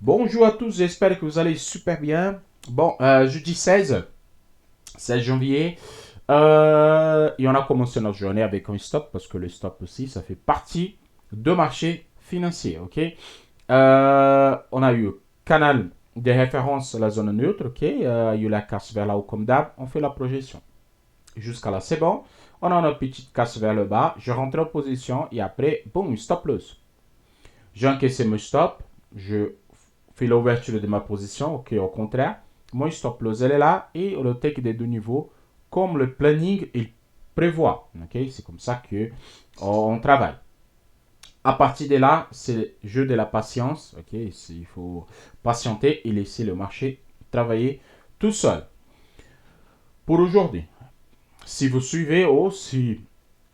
Bonjour à tous, j'espère que vous allez super bien. Bon, jeudi 16 janvier, et on a commencé notre journée avec un stop parce que le stop aussi, ça fait partie de marché financier, ok? On a eu canal de référence, la zone neutre, ok? Il y a eu la casse vers là haut comme d'hab, on fait la projection. Jusqu'à là, c'est bon. On a une petite casse vers le bas, je rentre en position et après, boum, stop loss. J'ai encaissé mon stop, je fais l'ouverture de ma position, ok, au contraire. Mon stop loss, elle est là et le take des deux niveaux comme le planning il prévoit. Ok, c'est comme ça que on travaille. À partir de là, c'est le jeu de la patience. Ok, il faut patienter et laisser le marché travailler tout seul. Pour aujourd'hui, si vous suivez ou si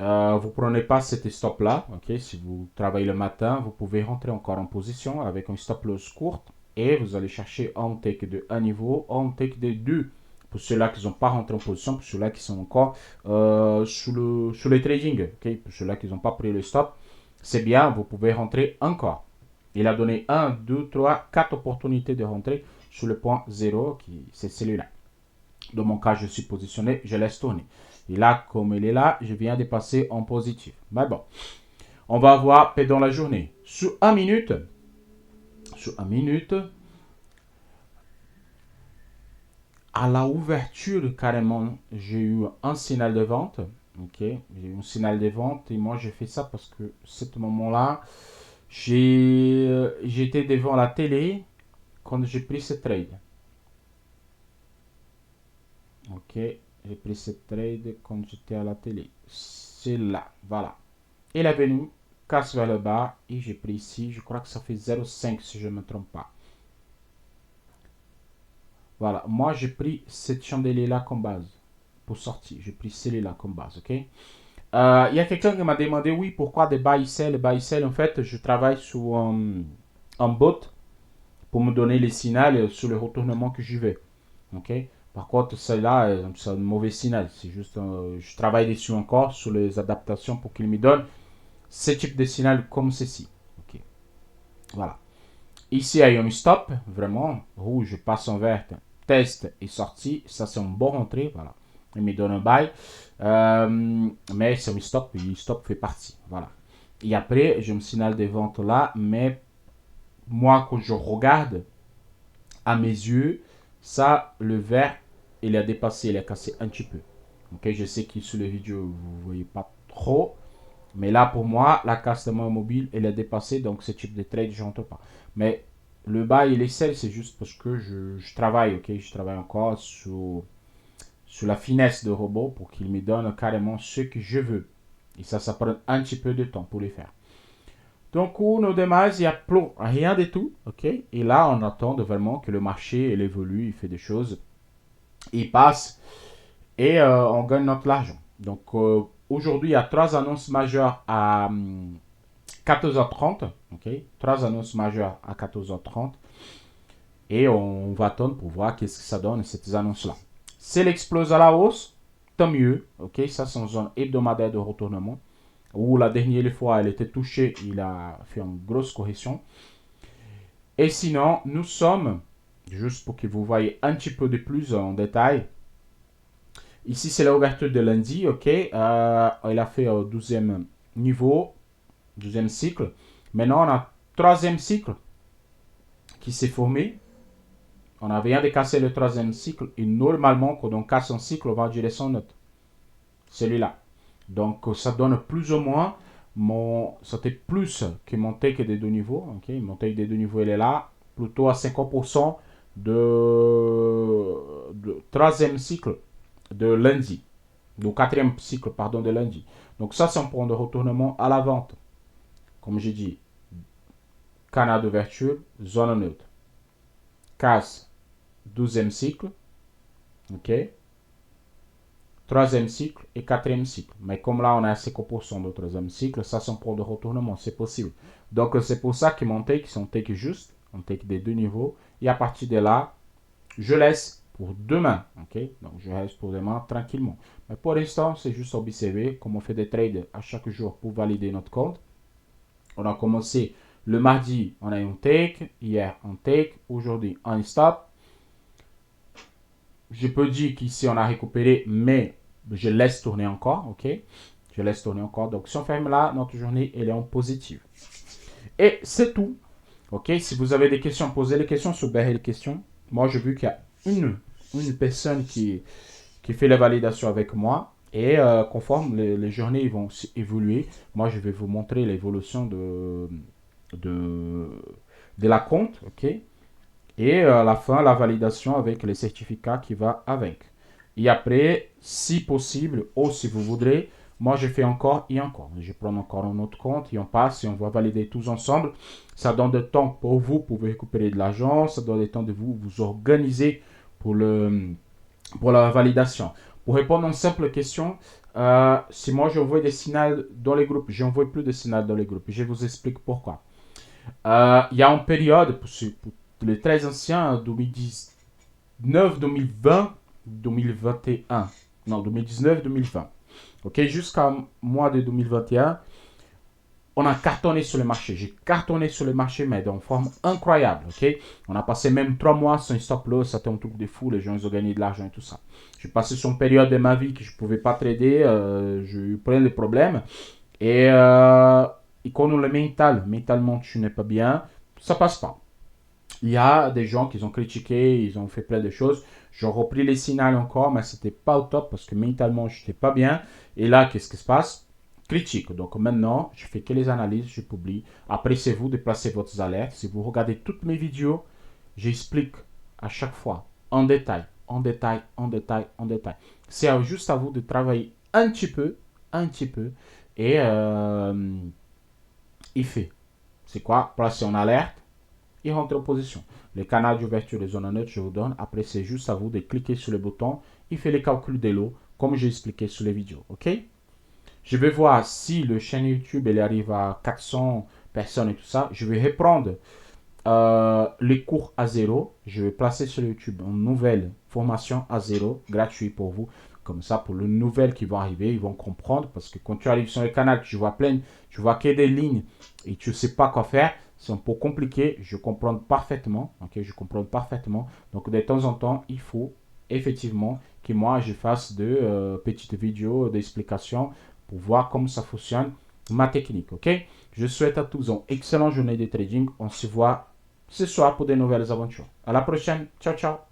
vous prenez pas cet stop là, ok, si vous travaillez le matin, vous pouvez rentrer encore en position avec un stop loss court et vous allez chercher un take de un niveau, un take de 2 pour ceux-là qui n'ont pas rentré en position, pour ceux-là qui sont encore sous le trading, ok, pour ceux-là qui n'ont pas pris le stop, c'est bien, vous pouvez rentrer encore. Il a donné 1, 2, 3, 4 opportunités de rentrer sur le point 0, qui c'est celui-là. Dans mon cas, je suis positionné, je laisse tourner. Et là, comme il est là, je viens de passer en positif. Mais bon, on va voir pendant la journée. Sur 1 minute, à la ouverture, carrément, j'ai eu un signal de vente. Ok, j'ai eu un signal de vente et moi j'ai fait ça parce que ce moment-là, j'étais devant la télé quand j'ai pris ce trade. Ok, j'ai pris ce trade quand j'étais à la télé. C'est là, voilà. Il est venu, casse vers le bas, et j'ai pris ici, je crois que ça fait 0,5 si je ne me trompe pas. Voilà, moi j'ai pris cette chandelier-là comme base pour sortir. J'ai pris celui-là comme base, ok? Il y a quelqu'un qui m'a demandé, oui, pourquoi des buy sell, buy sell. En fait, je travaille sur un bot pour me donner les signaux sur le retournement que je vais, ok? Par contre, celle-là, c'est un mauvais signal. C'est juste, je travaille dessus encore sur les adaptations pour qu'il me donne ce type de signal comme ceci, ok? Voilà. Ici, il y a un stop, vraiment, rouge passe en vert, test et sortie, ça c'est un bon rentrée, voilà. Il me donne un bail, mais c'est un stop, et le stop fait partie, voilà. Et après, je me signale des ventes là, mais moi, quand je regarde, à mes yeux, ça, le vert, il a dépassé, il a cassé un petit peu. Ok, je sais que sur les vidéos, vous ne voyez pas trop, mais là, pour moi, la casse de mon mobile, elle est dépassée, donc ce type de trade, je rentre pas. Mais le bas et les selles, c'est juste parce que je travaille, ok? Je travaille encore sur la finesse de robot pour qu'il me donne carrément ce que je veux. Et ça prend un petit peu de temps pour le faire. Donc, on démarre, il n'y a plus rien du tout, ok? Et là, on attend vraiment que le marché, il évolue, il fait des choses, il passe et on gagne notre argent. Donc, aujourd'hui, il y a 3 annonces majeures à 14h30, ok? 3 annonces majeures à 14h30. Et on va attendre pour voir qu'est-ce que ça donne, ces annonces-là. Si elle explose à la hausse, tant mieux, ok? Ça, c'est une zone hebdomadaire de retournement. Où la dernière fois, elle était touchée, il a fait une grosse correction. Et sinon, nous sommes, juste pour que vous voyez un petit peu de plus en détail, ici c'est l'ouverture de lundi, ok? Il a fait au 12e niveau, 12e cycle. Maintenant, on a 3e cycle qui s'est formé. On vient de casser le 3e cycle et normalement, quand on casse un cycle, on va en direction neutre. Celui-là. Donc, ça donne plus ou moins c'était plus que mon take des deux niveaux. Okay? Mon take des deux niveaux, il est là. Plutôt à 50% de 3e cycle de lundi. Du 4e cycle, pardon, de lundi. Donc, ça, c'est un point de retournement à la vente. Comme j'ai dit, canal d'ouverture, zone neutre. Casse 12e cycle. OK? 3e cycle et 4e cycle. Mais comme là, on a 50% de 3e cycle, ça, c'est un point de retournement. C'est possible. Donc, c'est pour ça que mon take, c'est un take juste. Un take des deux niveaux. Et à partir de là, je laisse pour demain. OK? Donc, je reste pour demain tranquillement. Mais pour l'instant, c'est juste observer comme on fait des trades à chaque jour pour valider notre compte. On a commencé Le mardi, on a eu un take. Hier, un take. Aujourd'hui, un stop. Je peux dire qu'ici, on a récupéré, mais je laisse tourner encore, ok? Je laisse tourner encore. Donc, si on ferme là, notre journée, elle est en positive. Et c'est tout. Ok? Si vous avez des questions, posez les questions sur les questions. Moi, j'ai vu qu'il y a une personne qui fait la validation avec moi. Et conforme les journées ils vont évoluer, moi, je vais vous montrer l'évolution de, de la compte, ok? Et à la fin, la validation avec les certificats qui va avec. Et après, si possible, ou si vous voudrez, moi je fais encore et encore. Je prends encore un autre compte et on passe et on va valider tous ensemble. Ça donne du temps pour vous pour récupérer de l'argent. Ça donne du temps de vous organiser pour, pour la validation. Pour répondre à une simple question, si moi j'envoie des signaux dans les groupes, j'envoie plus de signaux dans les groupes. Je vous explique pourquoi. Il y a une période pour les très anciens, 2019, 2020, 2021. Non, 2019, 2020. Ok, jusqu'à mois de 2021, on a cartonné sur le marché. J'ai cartonné sur le marché, mais d'une forme incroyable. Ok, on a passé même 3 mois sans stop loss. C'était un truc de fou. Les gens ils ont gagné de l'argent et tout ça. J'ai passé sur une période de ma vie que je ne pouvais pas trader. J'ai eu plein de problèmes. Et quand on le mentalement tu n'es pas bien, ça passe pas. Il y a des gens qui ont critiqué, ils ont fait plein de choses. J'ai repris les signaux encore, mais c'était pas au top parce que mentalement, je n'étais pas bien. Et là, qu'est-ce qui se passe? Critique. Donc maintenant, je fais que les analyses, je publie. Après, c'est vous de placer votre alerte. Si vous regardez toutes mes vidéos, j'explique à chaque fois, en détail, en détail, en détail, en détail. C'est juste à vous de travailler un petit peu, et il fait. C'est quoi? Placer en alerte et rentrer en position. Le canal d'ouverture des zones neutres, je vous donne. Après, c'est juste à vous de cliquer sur le bouton. Il fait les calculs de l'eau, comme j'ai expliqué sur les vidéos. OK? Je vais voir si le chaîne YouTube elle arrive à 400 personnes et tout ça. Je vais reprendre les cours à zéro. Je vais placer sur YouTube une nouvelle formation à zéro, gratuit pour vous. Comme ça, pour les nouvelles qui vont arriver, ils vont comprendre. Parce que quand tu arrives sur le canal, tu vois plein, tu vois que des lignes et tu ne sais pas quoi faire, c'est un peu compliqué. Je comprends parfaitement. Ok, je comprends parfaitement. Donc, de temps en temps, il faut effectivement que moi, je fasse de petites vidéos d'explication pour voir comment ça fonctionne, ma technique. Ok, je souhaite à tous une excellente journée de trading. On se voit ce soir pour de nouvelles aventures. À la prochaine. Ciao, ciao.